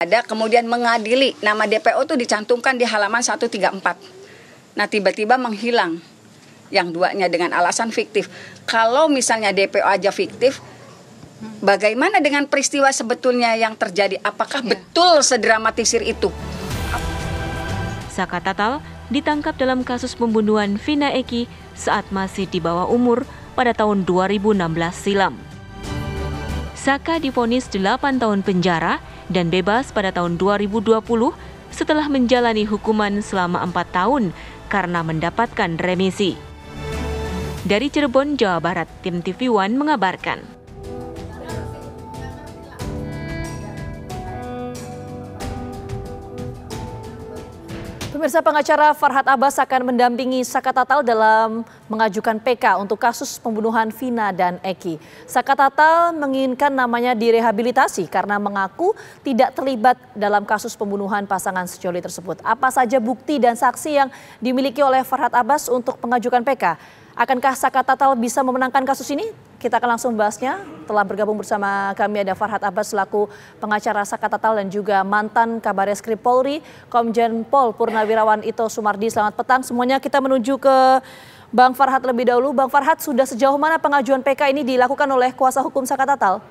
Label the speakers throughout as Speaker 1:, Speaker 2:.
Speaker 1: ada kemudian mengadili nama DPO itu dicantumkan di halaman 134. Nah tiba-tiba menghilang yang duanya dengan alasan fiktif. Kalau misalnya DPO aja fiktif, bagaimana dengan peristiwa sebetulnya yang terjadi? Apakah betul sedramatisir itu?
Speaker 2: Saka Tatal ditangkap dalam kasus pembunuhan Vina Eki saat masih di bawah umur pada tahun 2016 silam. Saka divonis 8 tahun penjara dan bebas pada tahun 2020 setelah menjalani hukuman selama 4 tahun karena mendapatkan remisi. Dari Cirebon, Jawa Barat, tim TV One mengabarkan.
Speaker 3: Pemirsa, pengacara Farhad Abbas akan mendampingi Saka Tatal dalam mengajukan PK untuk kasus pembunuhan Vina dan Eki. Saka Tatal menginginkan namanya direhabilitasi karena mengaku tidak terlibat dalam kasus pembunuhan pasangan sejoli tersebut. Apa saja bukti dan saksi yang dimiliki oleh Farhad Abbas untuk mengajukan PK? Akankah Saka Tatal bisa memenangkan kasus ini? Kita akan langsung bahasnya. Telah bergabung bersama kami ada Farhad Abbas selaku pengacara Saka Tatal dan juga mantan Kabareskrim Polri, Komjen Pol Purnawirawan Ito Sumardi. Selamat petang semuanya. Kita menuju ke Bang Farhad lebih dahulu. Bang Farhad, sudah sejauh mana pengajuan PK ini dilakukan oleh kuasa hukum Saka Tatal?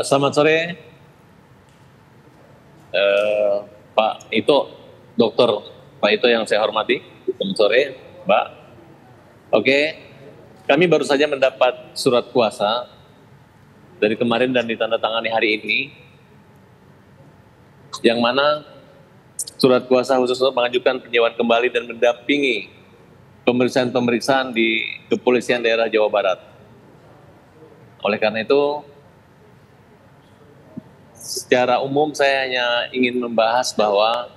Speaker 4: Selamat sore, Pak Ito, Dokter Pak Ito yang saya hormati. Selamat sore, Mbak. Oke, kami baru saja mendapat surat kuasa dari kemarin dan ditandatangani hari ini, yang mana surat kuasa khusus untuk mengajukan peninjauan kembali dan mendampingi pemeriksaan-pemeriksaan di Kepolisian Daerah Jawa Barat. Oleh karena itu, secara umum saya hanya ingin membahas bahwa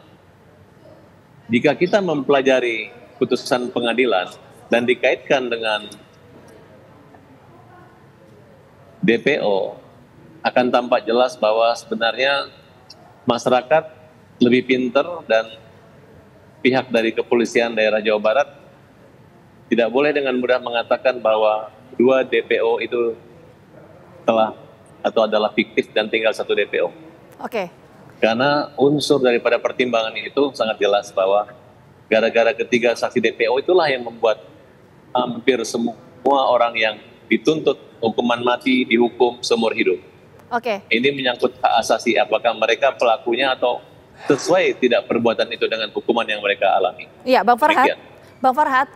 Speaker 4: jika kita mempelajari putusan pengadilan dan dikaitkan dengan DPO, akan tampak jelas bahwa sebenarnya masyarakat lebih pintar dan pihak dari Kepolisian Daerah Jawa Barat tidak boleh dengan mudah mengatakan bahwa 2 DPO itu telah atau adalah fiktif dan tinggal 1 DPO.
Speaker 3: Oke.
Speaker 4: Karena unsur daripada pertimbangan itu sangat jelas bahwa gara-gara ketiga saksi DPO itulah yang membuat hampir semua orang yang dituntut hukuman mati dihukum seumur hidup.
Speaker 3: Oke.
Speaker 4: Ini menyangkut hak asasi, apakah mereka pelakunya atau sesuai tidak perbuatan itu dengan hukuman yang mereka alami.
Speaker 3: Iya, Bang Farhad.
Speaker 4: Demikian.
Speaker 3: Bang Farhad,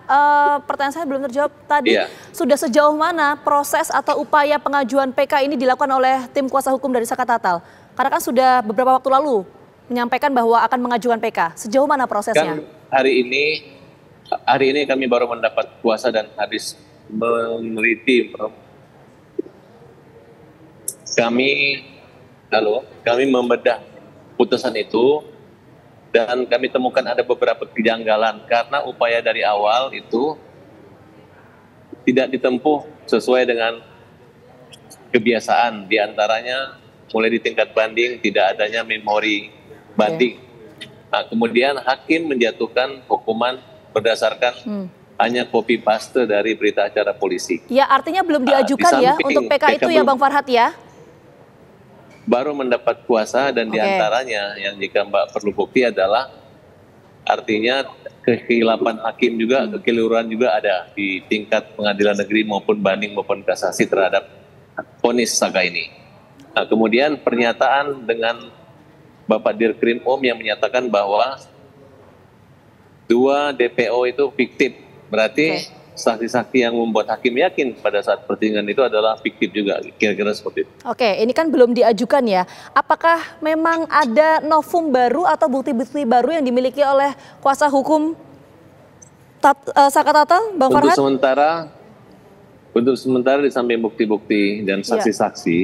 Speaker 3: pertanyaan saya belum terjawab tadi.
Speaker 4: Iya.
Speaker 3: Sudah sejauh mana proses atau upaya pengajuan PK ini dilakukan oleh tim kuasa hukum dari Saka Tatal? Karena kan sudah beberapa waktu lalu menyampaikan bahwa akan mengajukan PK. Sejauh mana prosesnya?
Speaker 4: Kan hari ini kami baru mendapat kuasa dan habis meneliti. Kami membedah putusan itu dan kami temukan ada beberapa kejanggalan karena upaya dari awal itu tidak ditempuh sesuai dengan kebiasaan, diantaranya mulai di tingkat banding tidak adanya memori banding. Nah, kemudian hakim menjatuhkan hukuman berdasarkan hanya copy paste dari berita acara polisi.
Speaker 3: Ya, artinya belum diajukan ya untuk PK itu ya Bang Farhad ya?
Speaker 4: Baru mendapat kuasa dan diantaranya yang jika Mbak perlu bukti adalah artinya kehilapan hakim juga, kekeliruan juga ada di tingkat pengadilan negeri maupun banding maupun kasasi terhadap vonis Saka ini. Nah, kemudian pernyataan dengan Bapak Dirkrim yang menyatakan bahwa 2 DPO itu fiktif, berarti saksi-saksi yang membuat hakim yakin pada saat persidangan itu adalah fiktif juga, kira-kira seperti itu.
Speaker 3: Oke, ini kan belum diajukan ya. Apakah memang ada novum baru atau bukti-bukti baru yang dimiliki oleh kuasa hukum Saka Tatal, Bang Farhad?
Speaker 4: Untuk sementara di samping bukti-bukti dan saksi-saksi,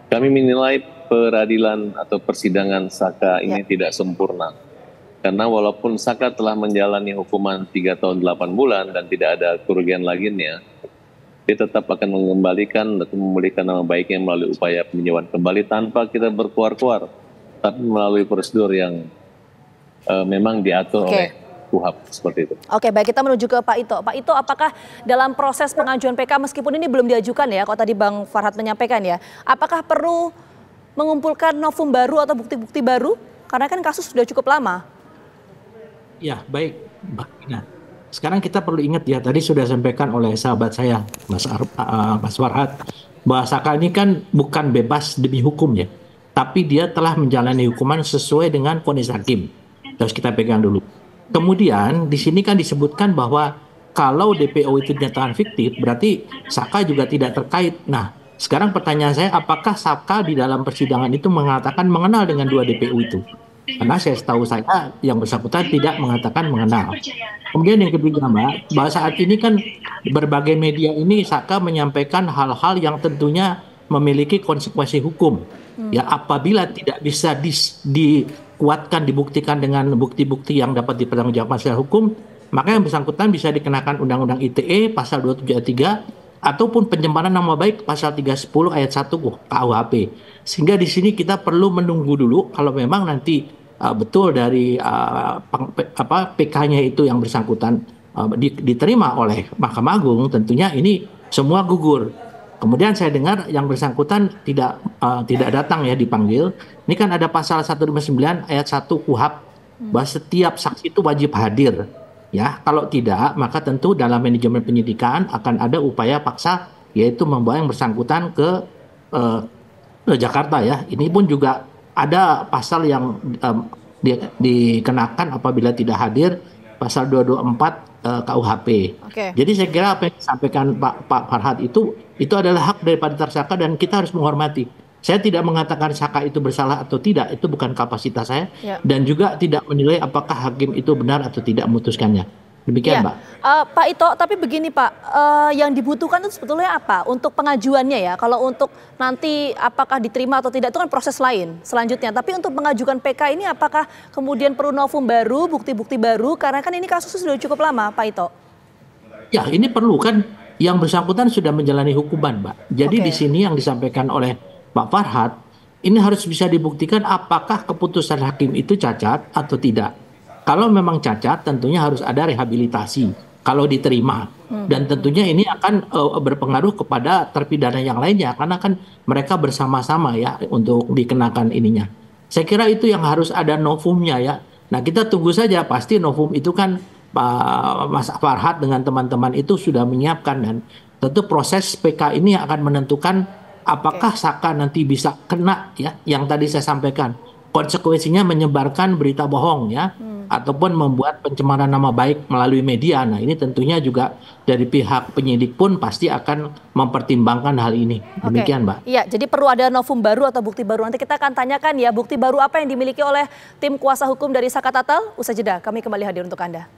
Speaker 4: kami menilai peradilan atau persidangan Saka ini tidak sempurna. Karena walaupun Saka telah menjalani hukuman 3 tahun 8 bulan dan tidak ada kerugian lainnya, dia tetap akan mengembalikan atau memulihkan nama baiknya melalui upaya peninjauan kembali tanpa kita berkuar-kuar, tapi melalui prosedur yang memang diatur oleh KUHAP seperti itu.
Speaker 3: Oke, baik, kita menuju ke Pak Ito. Pak Ito, apakah dalam proses pengajuan PK meskipun ini belum diajukan ya, kalau tadi Bang Farhad menyampaikan ya, apakah perlu mengumpulkan novum baru atau bukti-bukti baru? Karena kan kasus sudah cukup lama.
Speaker 5: Ya, baik, Mbak Ina. Sekarang kita perlu ingat ya, tadi sudah sampaikan oleh sahabat saya, Mas Farhad, bahwa Saka ini kan bukan bebas demi hukum ya, tapi dia telah menjalani hukuman sesuai dengan vonis hakim. Terus kita pegang dulu. Kemudian di sini kan disebutkan bahwa kalau DPO itu dinyatakan fiktif, berarti Saka juga tidak terkait. Nah, sekarang pertanyaan saya, apakah Saka di dalam persidangan itu mengatakan mengenal dengan 2 DPO itu? Karena setahu saya yang bersangkutan tidak mengatakan mengenal. Kemudian yang ketiga, Mbak, bahwa saat ini kan berbagai media ini Saka menyampaikan hal-hal yang tentunya memiliki konsekuensi hukum. Ya, apabila tidak bisa dikuatkan, dibuktikan dengan bukti-bukti yang dapat dipertanggungjawabkan secara hukum, maka yang bersangkutan bisa dikenakan Undang-Undang ITE pasal 27 ayat 3 ataupun pencemaran nama baik pasal 310 ayat 1 KUHP. Sehingga di sini kita perlu menunggu dulu kalau memang nanti betul dari PK-nya itu yang bersangkutan diterima oleh Mahkamah Agung, tentunya ini semua gugur. Kemudian saya dengar yang bersangkutan tidak datang ya dipanggil. Ini kan ada pasal 159 ayat 1 KUHP bahwa setiap saksi itu wajib hadir. Ya, kalau tidak maka tentu dalam manajemen penyidikan akan ada upaya paksa, yaitu membawa yang bersangkutan ke Jakarta ya. Ini pun juga ada pasal yang dikenakan apabila tidak hadir, pasal 224 KUHP. Okay. Jadi saya kira apa yang disampaikan Pak Farhad itu adalah hak daripada tersangka dan kita harus menghormati. Saya tidak mengatakan Saka itu bersalah atau tidak, itu bukan kapasitas saya, dan juga tidak menilai apakah hakim itu benar atau tidak memutuskannya. Demikian, Mbak.
Speaker 3: Pak Ito, tapi begini Pak, yang dibutuhkan itu sebetulnya apa untuk pengajuannya ya? Kalau untuk nanti apakah diterima atau tidak itu kan proses lain selanjutnya. Tapi untuk mengajukan PK ini apakah kemudian perlu novum baru, bukti-bukti baru? Karena kan ini kasusnya sudah cukup lama, Pak Ito.
Speaker 5: Ya, ini perlu kan, yang bersangkutan sudah menjalani hukuman, Mbak. Jadi di sini yang disampaikan oleh Pak Farhad, ini harus bisa dibuktikan apakah keputusan hakim itu cacat atau tidak. Kalau memang cacat, tentunya harus ada rehabilitasi kalau diterima. Dan tentunya ini akan berpengaruh kepada terpidana yang lainnya, karena kan mereka bersama-sama ya untuk dikenakan ininya. Saya kira itu yang harus ada novumnya ya. Nah, kita tunggu saja, pasti novum itu kan Pak Mas Farhad dengan teman-teman itu sudah menyiapkan, dan tentu proses PK ini akan menentukan apakah Saka nanti bisa kena ya, yang tadi saya sampaikan. Konsekuensinya menyebarkan berita bohong ya, ataupun membuat pencemaran nama baik melalui media. Nah, ini tentunya juga dari pihak penyidik pun pasti akan mempertimbangkan hal ini. Demikian, Mbak.
Speaker 3: Iya, jadi perlu ada novum baru atau bukti baru. Nanti kita akan tanyakan ya, bukti baru apa yang dimiliki oleh tim kuasa hukum dari Saka Tatal. Usai jeda, kami kembali hadir untuk Anda.